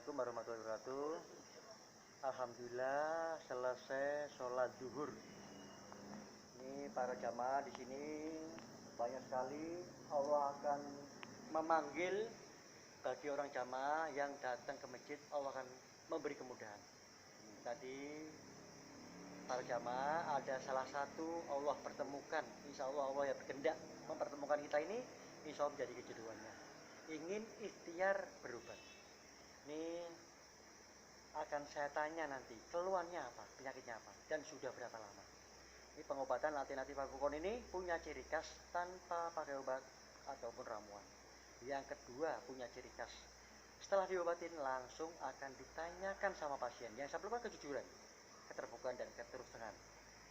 Assalamualaikum warahmatullahi wabarakatuh. Alhamdulillah selesai sholat zuhur. Ini para jamaah di sini banyak sekali. Allah akan memanggil bagi orang jamaah yang datang ke masjid. Allah akan memberi kemudahan. Tadi para jamaah ada salah satu Allah pertemukan. Insya Allah Allah yang berkehendak mempertemukan kita ini, insya Allah menjadi kejodohannya. Ingin ikhtiar berobat. Ini akan saya tanya nanti keluhannya apa, penyakitnya apa, dan sudah berapa lama. Ini pengobatan alternatif Alpukon ini punya ciri khas tanpa pakai obat ataupun ramuan. Yang kedua punya ciri khas, setelah diobatin langsung akan ditanyakan sama pasien. Yang saya perlukan kejujuran, keterbukaan dan keterus terang.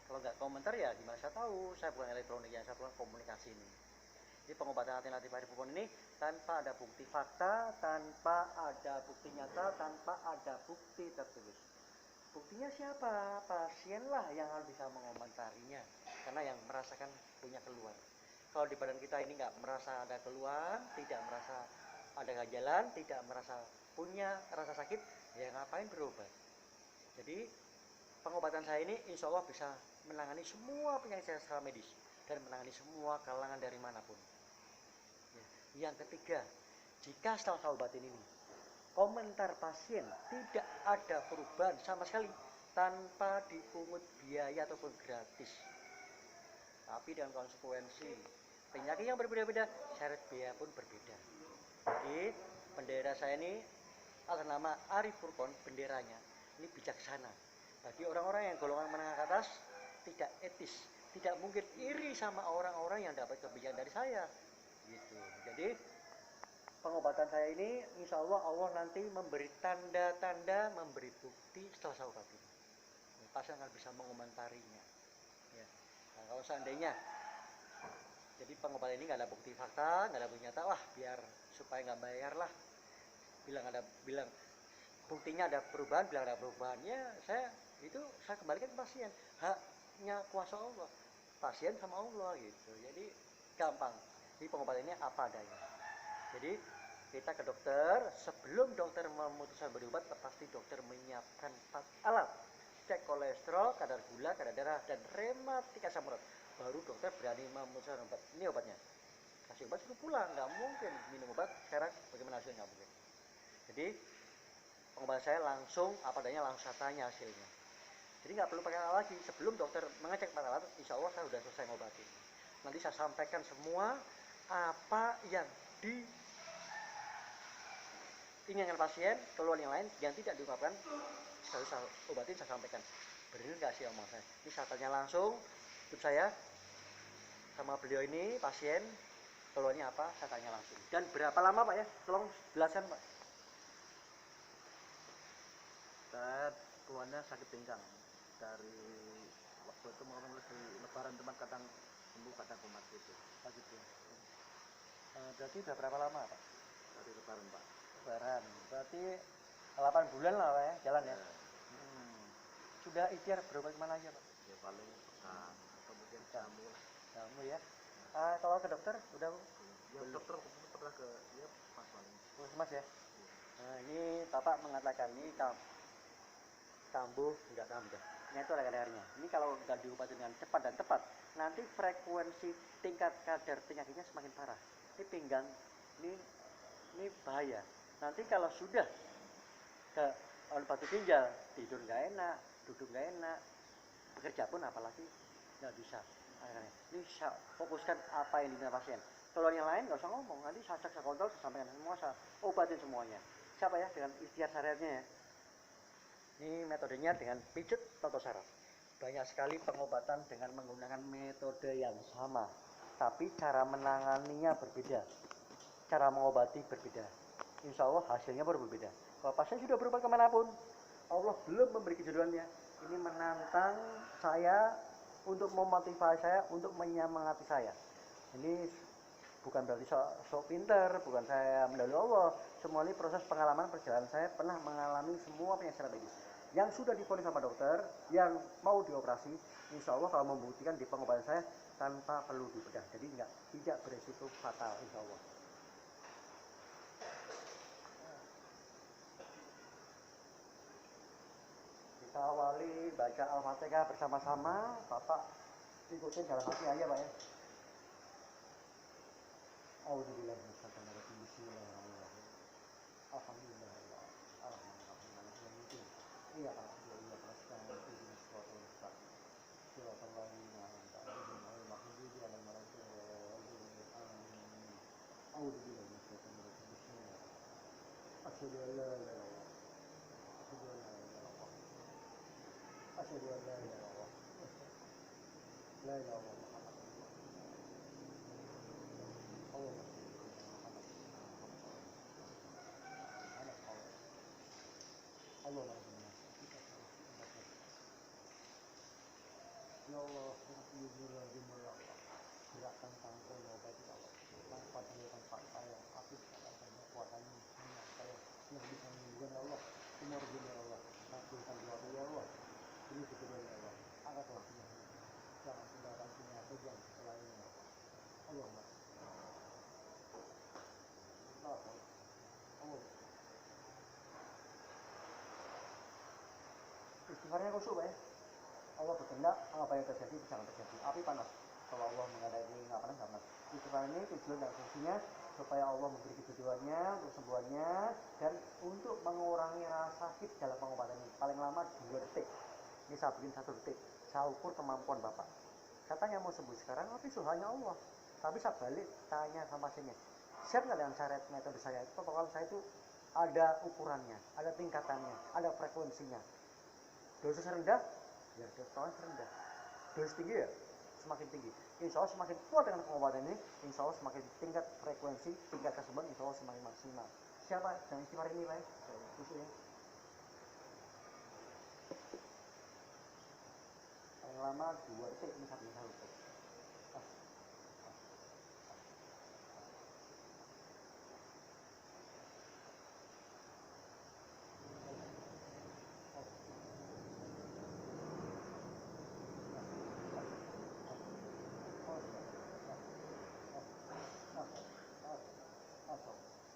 Kalau nggak komentar ya gimana saya tahu, saya bukan elektronik, yang saya perlukan komunikasi ini. Jadi pengobatan alternatif Alpukon ini tanpa ada bukti fakta, tanpa ada bukti nyata, tanpa ada bukti tertulis. Buktinya siapa? Pasienlah yang harus bisa mengomentarinya, karena yang merasakan punya keluhan. Kalau di badan kita ini nggak merasa ada keluhan, tidak merasa ada gajalan, tidak merasa punya rasa sakit, ya ngapain berobat? Jadi pengobatan saya ini insya Allah bisa menangani semua penyakit secara medis dan menangani semua kalangan dari manapun. Yang ketiga, jika setelah saya obatin ini komentar pasien tidak ada perubahan sama sekali tanpa dipungut biaya ataupun gratis, tapi dengan konsekuensi penyakit yang berbeda-beda, syarat biaya pun berbeda. Jadi bendera saya ini atas nama Arif Furqon, benderanya ini bijaksana. Bagi orang-orang yang golongan menengah ke atas, tidak etis, tidak mungkin iri sama orang-orang yang dapat kebijakan dari saya. Gitu. Jadi pengobatan saya ini insya Allah nanti memberi tanda-tanda, memberi bukti setelah saya obatin. Pasien akan bisa mengomentarinya. Ya. Nah, kalau seandainya jadi pengobatan ini nggak ada bukti fakta, nggak ada bukti nyata, wah biar supaya nggak bayar lah. Bilang buktinya ada perubahan, bilang ada perubahannya, saya kembalikan ke pasien. Haknya kuasa Allah, pasien sama Allah gitu. Jadi gampang. Jadi pengobatan ini apa adanya. Jadi kita ke dokter, sebelum dokter memutuskan berobat, pasti dokter menyiapkan 4 alat. Cek kolesterol, kadar gula, kadar darah, dan rematik asam urat. Baru dokter berani memutuskan obat. Ini obatnya. Kasih obat suruh pulang, nggak mungkin minum obat sekarang bagaimana hasilnya, nggak mungkin. Jadi pengobatan saya langsung apa adanya, langsung saya tanya hasilnya. Jadi nggak perlu pakai alat lagi. Sebelum dokter mengecek 4 alat, insya Allah saya sudah selesai ngobatin. Nanti saya sampaikan semua apa yang diinginkan pasien, keluhan yang lain yang tidak diungkapkan, saya obatin, saya sampaikan. Benar nggak sih omong saya? Ini saya tanya langsung, hidup saya sama beliau ini, pasien, keluhannya apa, saya tanya langsung. Dan berapa lama Pak ya? Tolong jelaskan Pak. Saya keluarnya sakit pinggang dari waktu itu mulai lebaran, teman kadang sembuh kadang kumat gitu. Gitu ya. Berarti udah berapa lama Pak? Dari lebaran Pak. Lebaran, berarti 8 bulan lah Pak ya, jalan ya. Sudah ikhtiar berobat kemana aja Pak? Ya paling pekan, kemudian jamu ya. Kalau ke dokter udah? Ya dokter pernah ke dia pas paling. Mas ya. Nah, ini Bapak mengatakan ini kambuh nggak kambuh. Ini itu ada kadarnya. Ini kalau nggak diobati dengan cepat dan tepat, nanti frekuensi tingkat kadar penyakitnya semakin parah. Ini pinggang, ini bahaya. Nanti kalau sudah ke batu ginjal, tidur nggak enak, duduk nggak enak, bekerja pun apalagi nggak bisa. Ini saya fokuskan apa yang diminta pasien. Kalau yang lain nggak usah ngomong, nanti saya kontrol, saya sampaikan semua, saya obatin semuanya. Siapa ya dengan ikhtiar syariatnya ya. Ini metodenya dengan pijat atau saraf. Banyak sekali pengobatan dengan menggunakan metode yang sama, tapi cara menanganinya berbeda, cara mengobati berbeda. Insya Allah hasilnya berbeda. Kalau pasien sudah berobat kemanapun, Allah belum memberi kejodohannya. Ini menantang saya untuk memotivasi saya, untuk menyemangati saya. Ini bukan berarti sok pinter, bukan saya mendahului Allah. Semua ini proses pengalaman perjalanan saya, pernah mengalami semua penyakit secara medis. Yang sudah divonis sama dokter, yang mau dioperasi, insya Allah kalau membuktikan di pengobatan saya tanpa perlu dibedah. Jadi tidak beresiko fatal insya Allah. baca Al-Fatihah bersama-sama. Bapak ikutin dalam hati aja Pak ya. Auzubillahi minasyaitonir rajim. Bismillahirrahmanirrahim. Alhamdulillah. Arrahmanirrahim. Maliki yaumiddin. Iyyaka na'budu wa iyyaka nasta'in. Ihdinas siratal mustaqim. Siratal ladzina an'amta 'alaihim ghairil maghdubi 'alaihim waladdallin. Amin. Auzubillahi minasyaitonir rajim. Bismillahirrahmanirrahim. Asyhadu an la ilaha illallah. Asyhadu an la ilaha illallah. Asyhadu an la ilaha illallah. La ilaha illallah Muhammad Rasulullah. Allahumma shalli ala Muhammad. Allahumma inna ya Allah, ya Allah, gerakkan tangan ya Allah, ya Allah, tanpa tempat saya, aku sangat banyak kekuatannya, saya yang bisa menyembuhkan ya Allah, umur ya Allah, takdirkan doa ya Allah, ini kedua ya Allah, angkat waktunya, jangan tinggalkan penyakit yang lainnya ya Allah, Allahumma, Allah, istighfarnya khusyuk ya. Allah berkehendak, apa yang terjadi jangan terjadi. Api panas. Kalau Allah menghadapi nggak panas, nggak panas. Istighfar ini tujuan dan fungsinya supaya Allah memberi kebutuhannya, untuk sembuhannya, dan untuk mengurangi rasa sakit dalam pengobatan ini. Paling lama 2 detik. Ini saya bikin 1 detik. Saya ukur kemampuan Bapak. Katanya mau sembuh sekarang, tapi Tuhannya Allah. Tapi saya balik tanya sama pasiennya, siap nggak dengan cara metode saya? Itu protokol saya itu ada ukurannya, ada tingkatannya, ada frekuensinya. Dosis rendah, ya dosis rendah. Dosis tinggi ya semakin tinggi. Insya Allah semakin kuat dengan pengobatan ini, insya Allah semakin tingkat frekuensi, tingkat kesembuhan insya Allah semakin maksimal. Siapa yang istighfar ini Pak? Khusus ya. Paling lama 2 detik, ini 1 detik.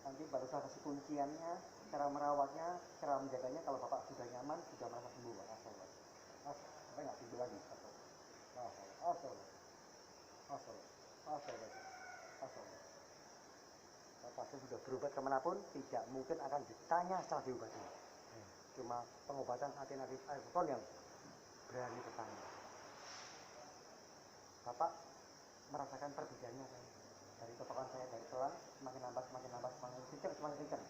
Nanti baru saya kasih kunciannya, cara merawatnya, cara menjaganya. Kalau Bapak sudah nyaman, sudah merasa sembuh Pak. Sampai nggak timbul lagi. Kalau pasien sudah berobat kemanapun, tidak mungkin akan ditanya setelah diobati. Cuma pengobatan alternatif airton yang berani bertanya. Bapak merasakan perbedaannya kan? Dari totokan saya dari pelan semakin nambah semakin kencang.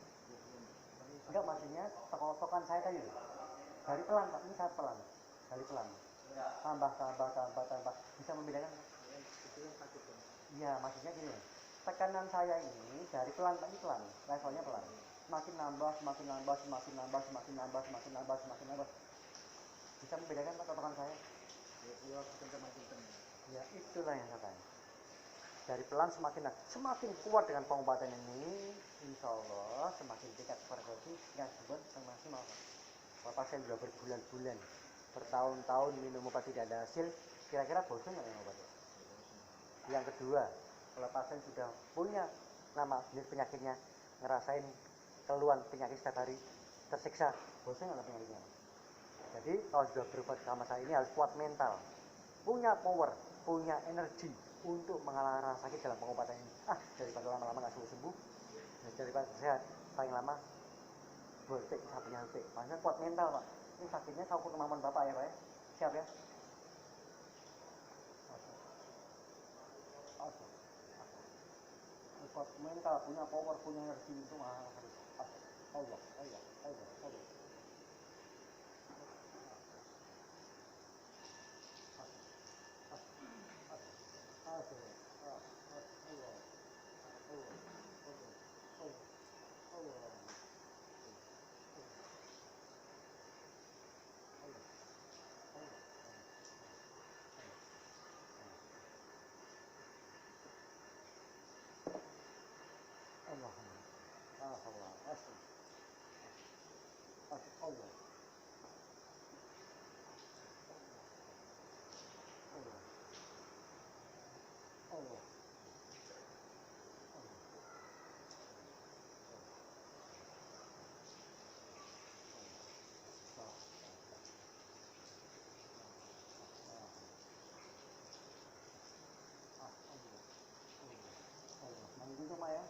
Enggak, maksudnya totokan saya tadi dari pelan Pak, ini saya pelan dari pelan tambah bisa membedakan. Iya, maksudnya gini, tekanan saya ini dari pelan Pak, ini pelan, levelnya pelan, semakin nambah bisa membedakan Pak totokan saya. Ya itulah yang saya tanya. Dari pelan semakin kuat dengan pengobatan ini, insya Allah semakin tingkat frekuensi, tingkat kesembuhan semaksimal. Kalau pasien sudah berbulan-bulan, bertahun-tahun minum obat tidak ada hasil, kira-kira bosan nggak minum obat? Yang kedua, kalau pasien sudah punya nama jenis penyakitnya, ngerasain keluhan penyakit setiap hari, tersiksa, bosan nggak penyakitnya? Jadi kalau sudah berobat sama saya ini harus kuat mental, punya power, punya energi untuk mengalahkan rasa sakit dalam pengobatan ini. Daripada lama-lama nggak sembuh, daripada sehat paling lama 2 detik sampai 1 detik. Makanya kuat mental Pak. Ini sakitnya saya ukur kemampuan Bapak ya Pak ya. Siap ya? Kuat mental, punya power, punya energi itu harus Allah.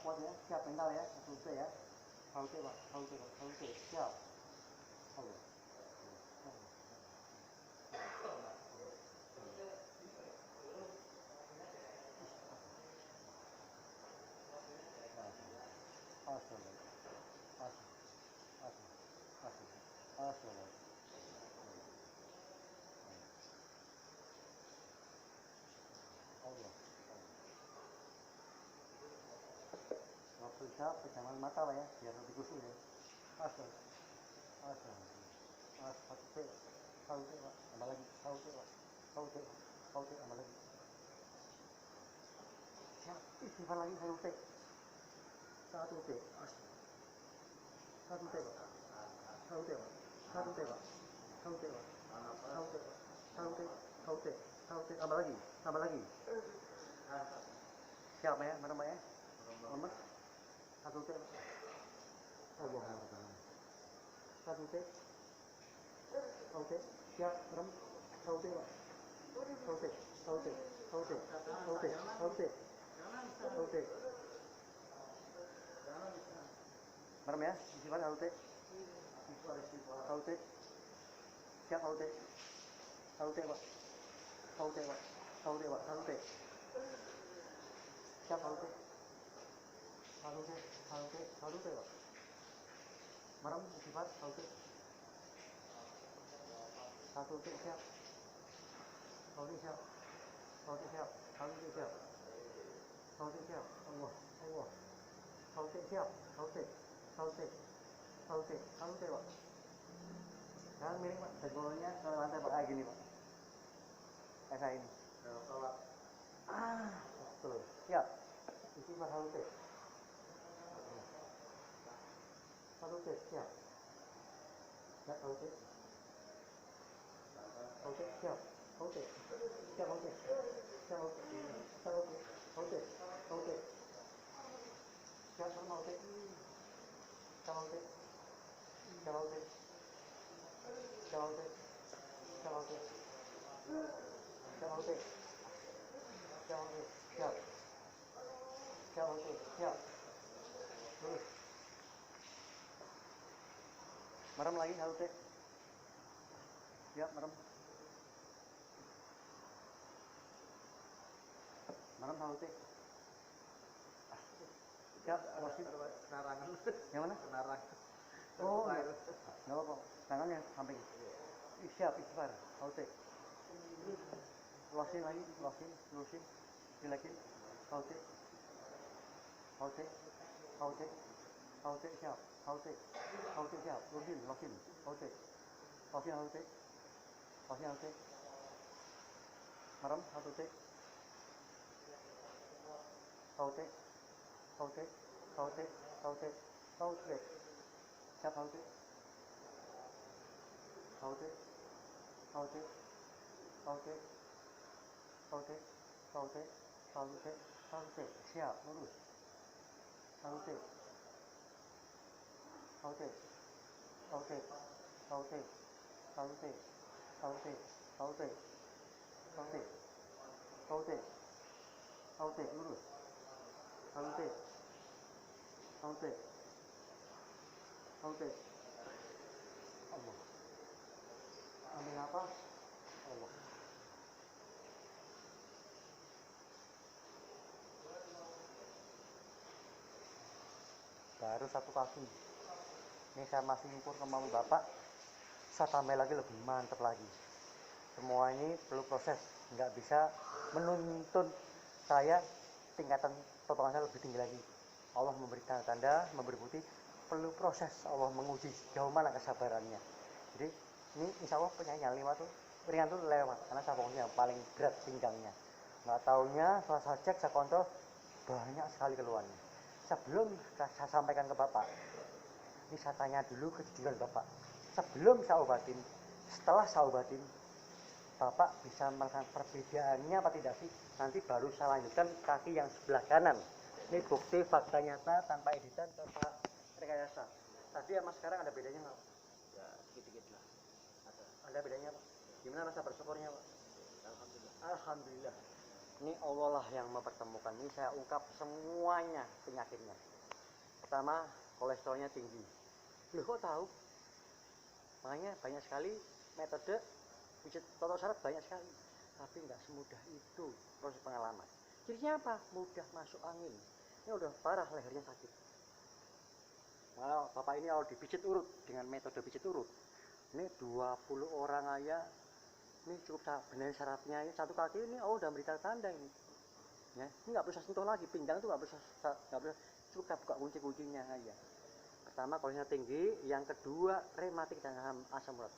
kuat ya, siap mental ya, selesai ya. Halte Pak, halte, siap. Allah. Waktu siap, pegangan mata Pak ya, biar lebih khusyuk ya. Asal, asal, halte, halte Pak, tambah lagi, halte Pak, halte, halte, tambah lagi. Siap, istighfar lagi, halte. Satu T, satu T Pak, halte Pak, satu T Pak, halte Pak, halte, halte, halte, halte, tambah lagi. Siap ya, mana Pak ya? Lemes, satu T Pak. Allah Akbar. Satu T, halte, siap, merem, halte Pak, halte, halte, halte, halte, halte, halte. Merem ya, istighfar halte, halte, siap halte, halte Pak, halte Pak, halte Pak, halte, siap halte, halte, halte, halte Pak, merem istighfar halte, satu T siap, halte siap, halte siap, halte siap, halte siap, Allah, Allah, halte siap, halte, halte, halte, halte Pak. Jangan miring Pak, dengkulnya ke lantai Pak, kayak gini Pak, kayak ini. Betul, siap, istighfar halte, halte siap, siap halte, halte siap, halte, siap halte, siap halte, siap halte, halte, halte, siap halte, siap halte, siap halte, siap halte, siap halte, siap halte, siap halte, siap, siap halte, siap, lurus, merem lagi halte, siap merem, merem halte, siap, masih Senarangan. yang mana? Senarang. Oh, nggak apa-apa, tangannya samping. Siap, istighfar, halte, luasin lagi, lurusin, jelekin, halte, halte, halte, halte siap, halte, halte siap, lurusin, halte, luasin halte, merem, halte, halte, halte, halte, halte, halte, siap halte, halte, halte, halte, halte, halte, halte, halte, siap, lurus, halte, halte, halte, halte, halte, halte, halte, halte, halte, halte, lurus, halte, halte, halte, Allah, ambil napas, Allah. Baru satu kaki. Ini saya masih ukur kemampuan Bapak, saya tambah lagi lebih mantap lagi. Semua ini perlu proses, nggak bisa menuntun saya tingkatan potongan saya lebih tinggi lagi. Allah memberi tanda-tanda, memberi bukti, perlu proses. Allah menguji sejauh mana kesabarannya. Jadi ini insya Allah penyanyi 5 tuh ringan tuh lewat, karena saya fokusnya yang paling berat pinggangnya. Nggak taunya setelah saya cek, saya kontrol, banyak sekali keluhannya. Sebelum saya sampaikan ke Bapak, ini saya tanya dulu kejujuran Bapak. Sebelum saya obatin, setelah saya obatin, Bapak bisa merasakan perbedaannya apa tidak sih? Nanti baru saya lanjutkan kaki yang sebelah kanan. Ini bukti fakta nyata tanpa editan ke Pak Rekayasa. Tadi sama sekarang ada bedanya nggak? Ya, sedikit-sedikit lah. Ada bedanya Pak? Gimana rasa bersyukurnya Pak? Alhamdulillah. Alhamdulillah. Ini Allah lah yang mempertemukan. Ini saya ungkap semuanya penyakitnya. Pertama, kolesterolnya tinggi. Loh kok tahu? Makanya banyak sekali metode pijat toto syarat banyak sekali. Tapi nggak semudah itu proses pengalaman. Cirinya apa? Mudah masuk angin. Ini udah parah, lehernya sakit. Kalau bapak ini kalau dipijit urut dengan metode pijit urut, ini 20 orang aja, ini cukup benar syaratnya ini satu kaki ini udah beri tanda ini. Ya, ini nggak bisa sentuh lagi, pinggang tuh nggak bisa cukup buka kunci-kuncinya aja. Pertama kolesterolnya tinggi, yang kedua rematik dan asam urat.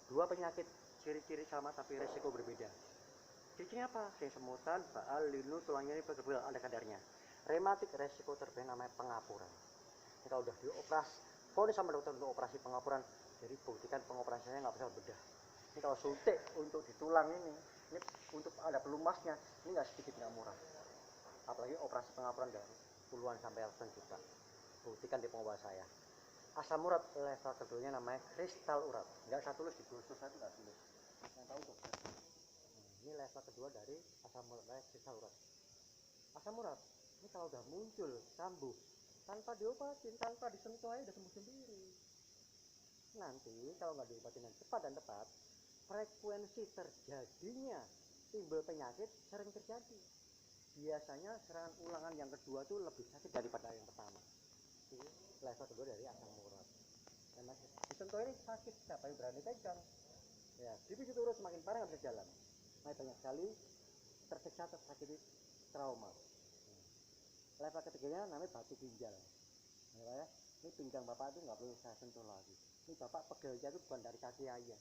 Dua penyakit ciri-ciri sama tapi resiko berbeda. Cirinya apa? Semutan, baal, linu, tulangnya ini bergerbel, ada kadarnya. Rematik resiko terbanyak namanya pengapuran. Ini kalau udah dioperas, kalau sama dokter untuk operasi pengapuran, jadi buktikan pengoperasiannya nggak bisa bedah. Ini kalau suntik untuk di tulang ini untuk ada pelumasnya, ini nggak sedikit nggak murah. Apalagi operasi pengapuran dari puluhan sampai ratusan juta. Buktikan di pengobatan saya. Asam urat level keduanya namanya kristal urat. Nggak saya tulis di brosur saya itu nggak tulis. Yang tahu dokter. Ini level kedua dari asam urat, kristal urat. Asam urat ini kalau udah muncul kambuh tanpa diobatin, tanpa disentuh aja udah sembuh sendiri. Nanti kalau nggak diobatin dengan cepat dan tepat, frekuensi terjadinya timbul penyakit sering terjadi. Biasanya serangan ulangan yang kedua tuh lebih sakit daripada yang pertama. Ini level kedua dari asam urat. Disentuh ini sakit, siapa yang berani pegang? Ya, dipijit urut semakin parah nggak bisa jalan. Nah, banyak sekali tersiksa, tersakiti, trauma. Level ketiganya namanya batu ginjal. Ya, ini pinggang bapak itu nggak perlu saya sentuh lagi. Ini bapak pegelnya itu bukan dari kaki aja.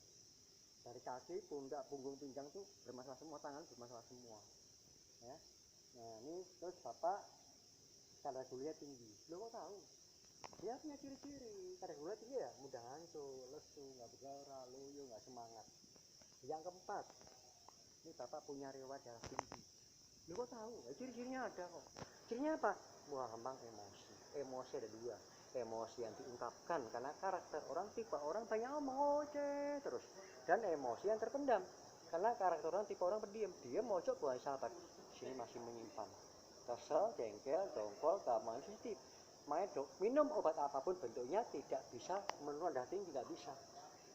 Dari kaki, pundak, punggung, pinggang tuh bermasalah semua, tangan bermasalah semua. Ya. Nah, ini terus bapak kadar gulanya tinggi. Lo kok tahu? Dia punya ciri-ciri. Kadar gula tinggi ya, mudah hancur, lesu, nggak bergerak, loyo, nggak semangat. Yang keempat, ini bapak punya riwayat darah tinggi. Lo kok tahu? Ciri-cirinya ada kok. Cirinya apa? Wah, gampang emosi. Emosi ada dua. Emosi yang diungkapkan karena karakter orang, tipe orang banyak ngomong oceh terus. Dan emosi yang terpendam karena karakter orang, tipe orang pendiam. Dia mojok buah sahabat. Sini masih menyimpan. Kesel, jengkel, dongkol, keamanan sensitif. Main minum obat apapun bentuknya tidak bisa menurunkan darah tinggi, tidak bisa.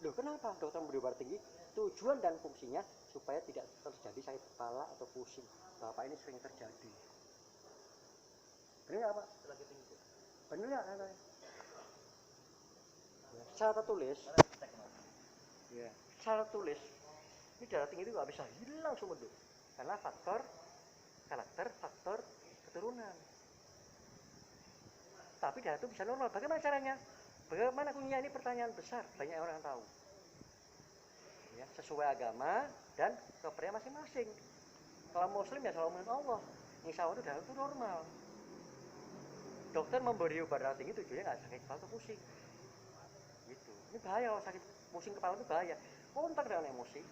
Loh kenapa dokter memberi obat tinggi? Tujuan dan fungsinya supaya tidak terjadi sakit kepala atau pusing. Bapak ini sering terjadi. Benar apa? Lagi tinggi. Benar ya? Secara tertulis. Ya. Secara tertulis, ini darah tinggi itu nggak bisa hilang semua tuh, karena faktor karakter, faktor keturunan. Tapi darah itu bisa normal. Bagaimana caranya? Bagaimana kuncinya? Ini pertanyaan besar. Banyak orang yang tahu. Ya, sesuai agama dan kepercayaan masing-masing. Kalau Muslim ya selalu menurut Allah. Insya Allah itu darah itu normal. Dokter memberi obat darah tinggi tujuannya nggak sakit kepala atau pusing. Gitu. Ini bahaya kalau sakit pusing kepala itu bahaya. Kontak dengan emosi,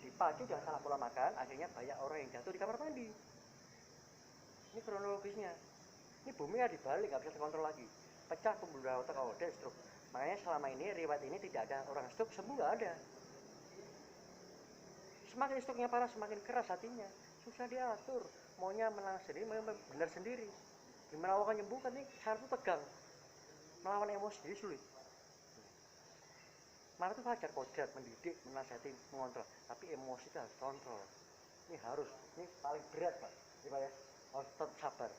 dipacu dengan salah pola makan, akhirnya banyak orang yang jatuh di kamar mandi. Ini kronologisnya. Ini bumi ya dibalik, nggak bisa terkontrol lagi. Pecah pembuluh darah otak kalau ada stroke. Makanya selama ini riwayat ini tidak ada orang stroke sembuh, nggak ada. Semakin stroke-nya parah, semakin keras hatinya. Susah diatur. Maunya menang sendiri, mau benar sendiri. Gimana Allah akan nyembuhkan nih? Cara itu tegang. Melawan emosi jadi sulit. Marah itu wajar, kodrat, mendidik, menasihati, mengontrol. Tapi emosi itu harus kontrol. Ini harus, ini paling berat Pak. Ini Pak ya, harus tetap sabar.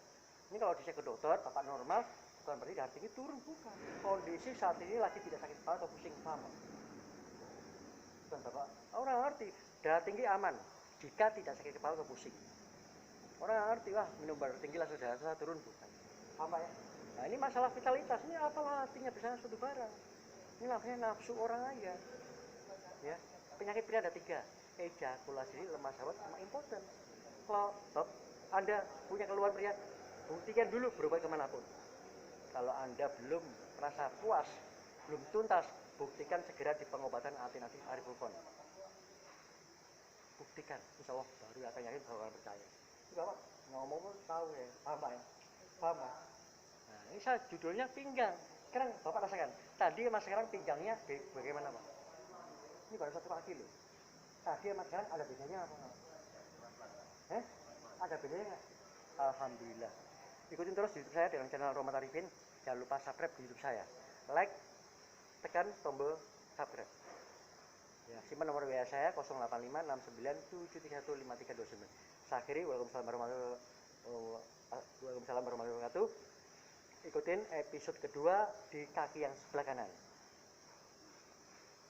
Ini kalau dicek ke dokter, bapak normal, bukan berarti darah tinggi turun, bukan. Kondisi saat ini lagi tidak sakit kepala atau pusing sama. Bukan bapak, orang ngerti, darah tinggi aman jika tidak sakit kepala atau pusing. Orang ngerti, wah minum darah tinggi langsung darah saya turun, bukan. Apa ya? Nah ini masalah vitalitas, ini apalah artinya bisa suatu barang. Ini namanya nafsu orang aja. Ya, penyakit pria ada 3, ejakulasi, lemah syahwat, sama impoten. Kalau Anda punya keluhan pria, buktikan dulu berobat kemanapun. Kalau Anda belum merasa puas, belum tuntas, buktikan segera di pengobatan alternatif Arifurkon. Buktikan, insya Allah baru akan yakin bahwa percaya. Itu Bapak ngomong tahu ya, paham Pak ya? Paham Pak? Nah, ini saya judulnya pinggang. Sekarang Bapak rasakan, tadi sama sekarang pinggangnya bagaimana Pak? Ini baru 1 kaki loh. Tadi sama sekarang ada bedanya apa? Ada notabene alhamdulillah. Ikutin terus YouTube saya dengan channel Roman Arifin. Jangan lupa subscribe di YouTube saya. Like, tekan tombol subscribe. Ya, simpan nomor WA saya 085697315329. Saya akhiri, waalaikumsalam warahmatullahi wabarakatuh. Ikutin episode kedua di kaki yang sebelah kanan.